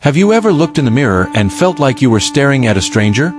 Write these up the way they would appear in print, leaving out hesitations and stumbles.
Have you ever looked in the mirror and felt like you were staring at a stranger?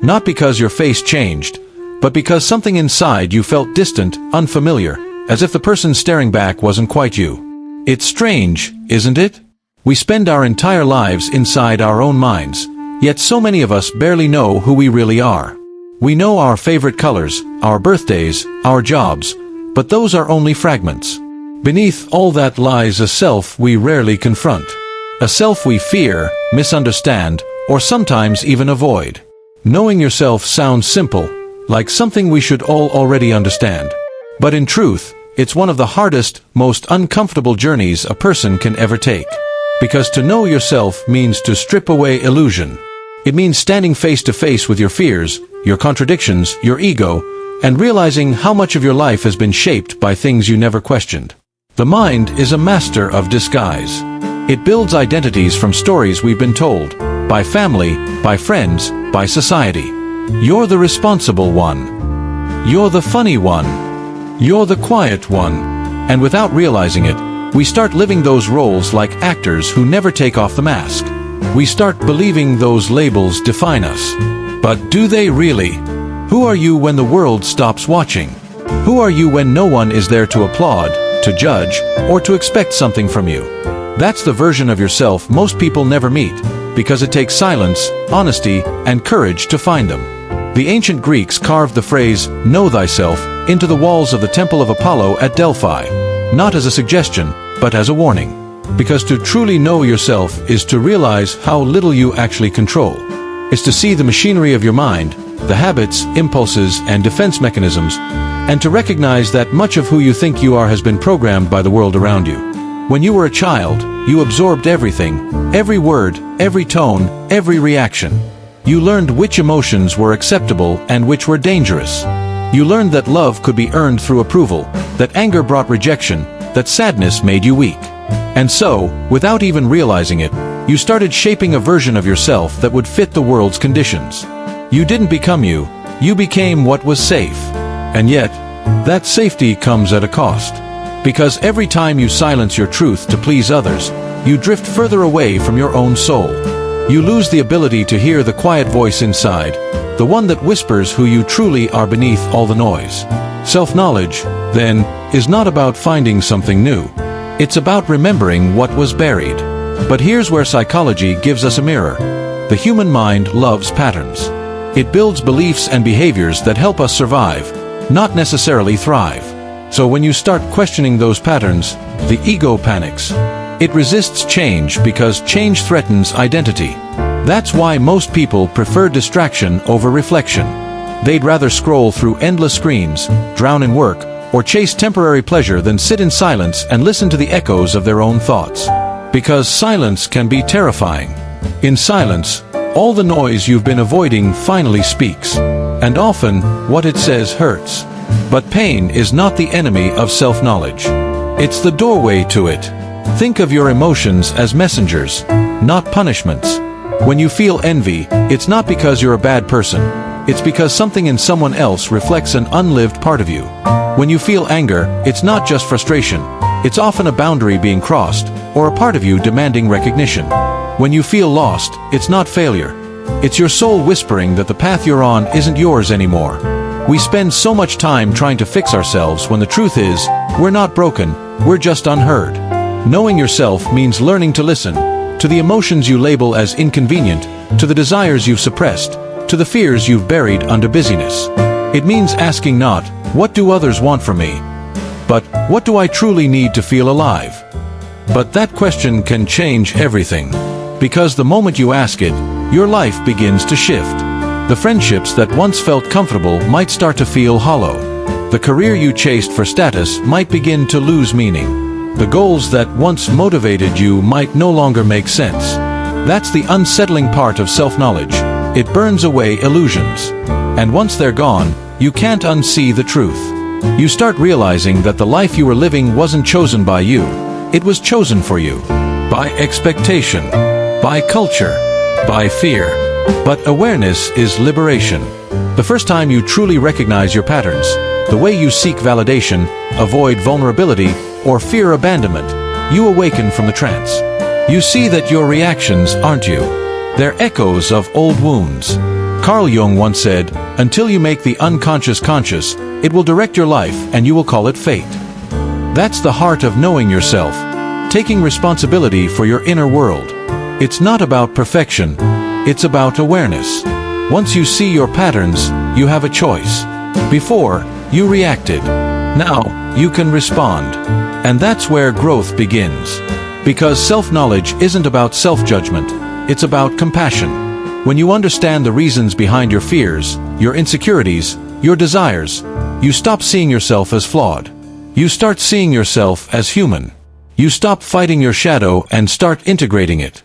Not because your face changed, but because something inside you felt distant, unfamiliar, as if the person staring back wasn't quite you. It's strange, isn't it? We spend our entire lives inside our own minds, yet so many of us barely know who we really are. We know our favorite colors, our birthdays, our jobs, but those are only fragments. Beneath all that lies a self we rarely confront. A self we fear, misunderstand, or sometimes even avoid. Knowing yourself sounds simple, like something we should all already understand. But in truth, it's one of the hardest, most uncomfortable journeys a person can ever take. Because to know yourself means to strip away illusion. It means standing face to face with your fears, your contradictions, your ego, and realizing how much of your life has been shaped by things you never questioned. The mind is a master of disguise. It builds identities from stories we've been told, by family, by friends, by society. You're the responsible one. You're the funny one. You're the quiet one. And without realizing it, we start living those roles like actors who never take off the mask. We start believing those labels define us. But do they really? Who are you when the world stops watching? Who are you when no one is there to applaud, to judge, or to expect something from you? That's the version of yourself most people never meet, because it takes silence, honesty, and courage to find them. The ancient Greeks carved the phrase, "Know thyself," into the walls of the Temple of Apollo at Delphi, not as a suggestion, but as a warning. Because to truly know yourself is to realize how little you actually control. It's to see the machinery of your mind, the habits, impulses, and defense mechanisms, and to recognize that much of who you think you are has been programmed by the world around you. When you were a child, you absorbed everything, every word, every tone, every reaction. You learned which emotions were acceptable and which were dangerous. You learned that love could be earned through approval, that anger brought rejection, that sadness made you weak. And so, without even realizing it, you started shaping a version of yourself that would fit the world's conditions. You didn't become you, you became what was safe. And yet, that safety comes at a cost. Because every time you silence your truth to please others, you drift further away from your own soul. You lose the ability to hear the quiet voice inside, the one that whispers who you truly are beneath all the noise. Self-knowledge, then, is not about finding something new. It's about remembering what was buried. But here's where psychology gives us a mirror. The human mind loves patterns. It builds beliefs and behaviors that help us survive, not necessarily thrive. So when you start questioning those patterns, the ego panics. It resists change because change threatens identity. That's why most people prefer distraction over reflection. They'd rather scroll through endless screens, drown in work, or chase temporary pleasure than sit in silence and listen to the echoes of their own thoughts. Because silence can be terrifying. In silence, all the noise you've been avoiding finally speaks. And often, what it says hurts. But pain is not the enemy of self-knowledge. It's the doorway to it. Think of your emotions as messengers, not punishments. When you feel envy, it's not because you're a bad person. It's because something in someone else reflects an unlived part of you. When you feel anger, it's not just frustration. It's often a boundary being crossed, or a part of you demanding recognition. When you feel lost, it's not failure. It's your soul whispering that the path you're on isn't yours anymore. We spend so much time trying to fix ourselves when the truth is, we're not broken, we're just unheard. Knowing yourself means learning to listen, to the emotions you label as inconvenient, to the desires you've suppressed, to the fears you've buried under busyness. It means asking not, what do others want from me? But, what do I truly need to feel alive? But that question can change everything. Because the moment you ask it, your life begins to shift. The friendships that once felt comfortable might start to feel hollow. The career you chased for status might begin to lose meaning. The goals that once motivated you might no longer make sense. That's the unsettling part of self-knowledge. It burns away illusions. And once they're gone, you can't unsee the truth. You start realizing that the life you were living wasn't chosen by you. It was chosen for you. By expectation. By culture. By fear. But awareness is liberation. The first time you truly recognize your patterns, the way you seek validation, avoid vulnerability, or fear abandonment, you awaken from the trance. You see that your reactions aren't you. They're echoes of old wounds. Carl Jung once said, "Until you make the unconscious conscious, it will direct your life and you will call it fate." That's the heart of knowing yourself, taking responsibility for your inner world. It's not about perfection, it's about awareness. Once you see your patterns, you have a choice. Before, you reacted. Now, you can respond. And that's where growth begins. Because self-knowledge isn't about self-judgment, it's about compassion. When you understand the reasons behind your fears, your insecurities, your desires, you stop seeing yourself as flawed. You start seeing yourself as human. You stop fighting your shadow and start integrating it.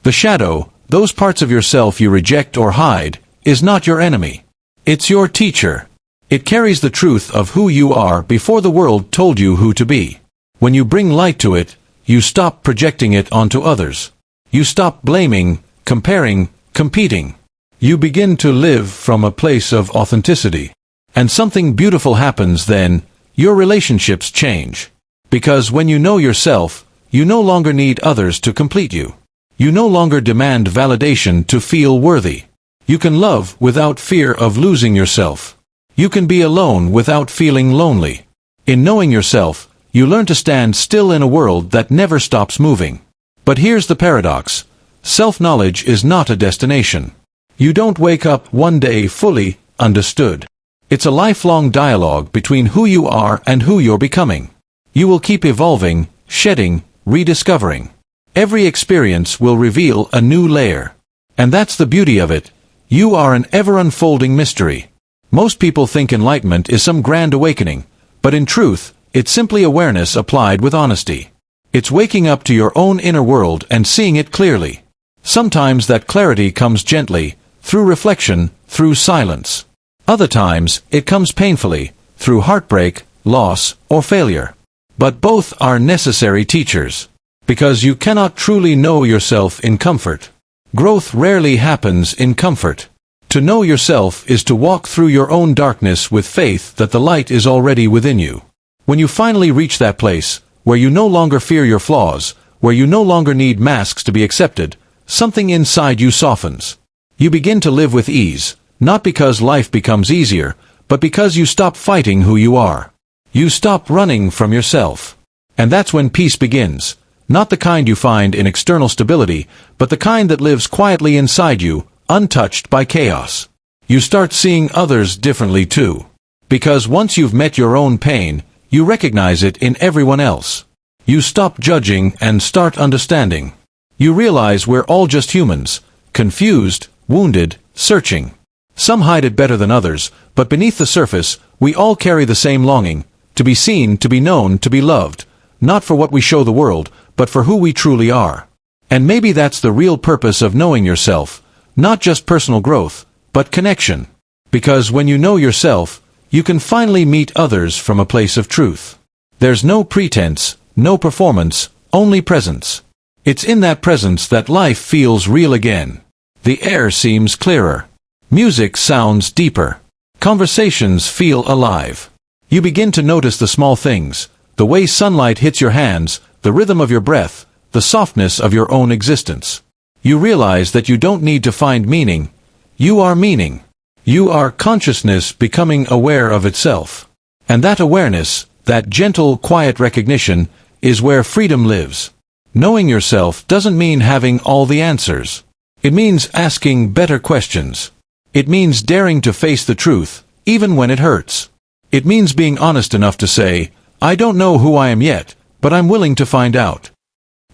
The shadow, those parts of yourself you reject or hide, is not your enemy. It's your teacher. It carries the truth of who you are before the world told you who to be. When you bring light to it, you stop projecting it onto others. You stop blaming, comparing, competing. You begin to live from a place of authenticity. And something beautiful happens then. Your relationships change. Because when you know yourself, you no longer need others to complete you. You no longer demand validation to feel worthy. You can love without fear of losing yourself. You can be alone without feeling lonely. In knowing yourself, you learn to stand still in a world that never stops moving. But here's the paradox. Self-knowledge is not a destination. You don't wake up one day fully understood. It's a lifelong dialogue between who you are and who you're becoming. You will keep evolving, shedding, rediscovering. Every experience will reveal a new layer. And that's the beauty of it. You are an ever-unfolding mystery. Most people think enlightenment is some grand awakening, but in truth, it's simply awareness applied with honesty. It's waking up to your own inner world and seeing it clearly. Sometimes that clarity comes gently, through reflection, through silence. Other times, it comes painfully, through heartbreak, loss, or failure. But both are necessary teachers. Because you cannot truly know yourself in comfort. Growth rarely happens in comfort. To know yourself is to walk through your own darkness with faith that the light is already within you. When you finally reach that place, where you no longer fear your flaws, where you no longer need masks to be accepted, something inside you softens. You begin to live with ease, not because life becomes easier, but because you stop fighting who you are. You stop running from yourself. And that's when peace begins. Not the kind you find in external stability, but the kind that lives quietly inside you, untouched by chaos. You start seeing others differently too. Because once you've met your own pain, you recognize it in everyone else. You stop judging and start understanding. You realize we're all just humans, confused, wounded, searching. Some hide it better than others, but beneath the surface, we all carry the same longing, to be seen, to be known, to be loved, not for what we show the world, but for who we truly are. And maybe that's the real purpose of knowing yourself, not just personal growth, but connection. Because when you know yourself, you can finally meet others from a place of truth. There's no pretense, no performance, only presence. It's in that presence that life feels real again. The air seems clearer. Music sounds deeper. Conversations feel alive. You begin to notice the small things, the way sunlight hits your hands, the rhythm of your breath, the softness of your own existence. You realize that you don't need to find meaning. You are meaning. You are consciousness becoming aware of itself. And that awareness, that gentle, quiet recognition, is where freedom lives. Knowing yourself doesn't mean having all the answers. It means asking better questions. It means daring to face the truth, even when it hurts. It means being honest enough to say, I don't know who I am yet, but I'm willing to find out.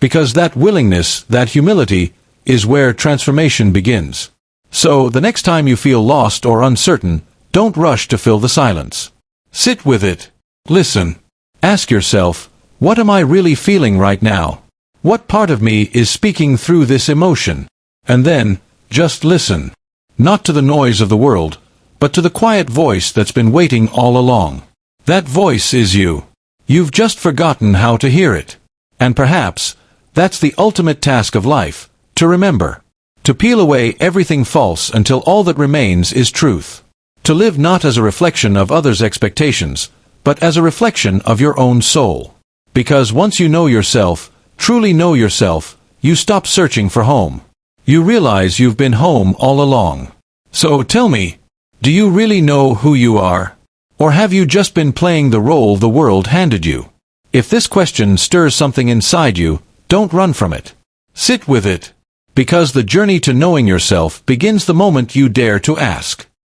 Because that willingness, that humility, is where transformation begins. So, the next time you feel lost or uncertain, don't rush to fill the silence. Sit with it. Listen. Ask yourself, what am I really feeling right now? What part of me is speaking through this emotion? And then, just listen. Not to the noise of the world, but to the quiet voice that's been waiting all along. That voice is you. You've just forgotten how to hear it. And perhaps, that's the ultimate task of life, to remember. To peel away everything false until all that remains is truth. To live not as a reflection of others' expectations, but as a reflection of your own soul. Because once you know yourself, truly know yourself, you stop searching for home. You realize you've been home all along. So tell me, do you really know who you are? Or have you just been playing the role the world handed you? If this question stirs something inside you, don't run from it. Sit with it. Because the journey to knowing yourself begins the moment you dare to ask.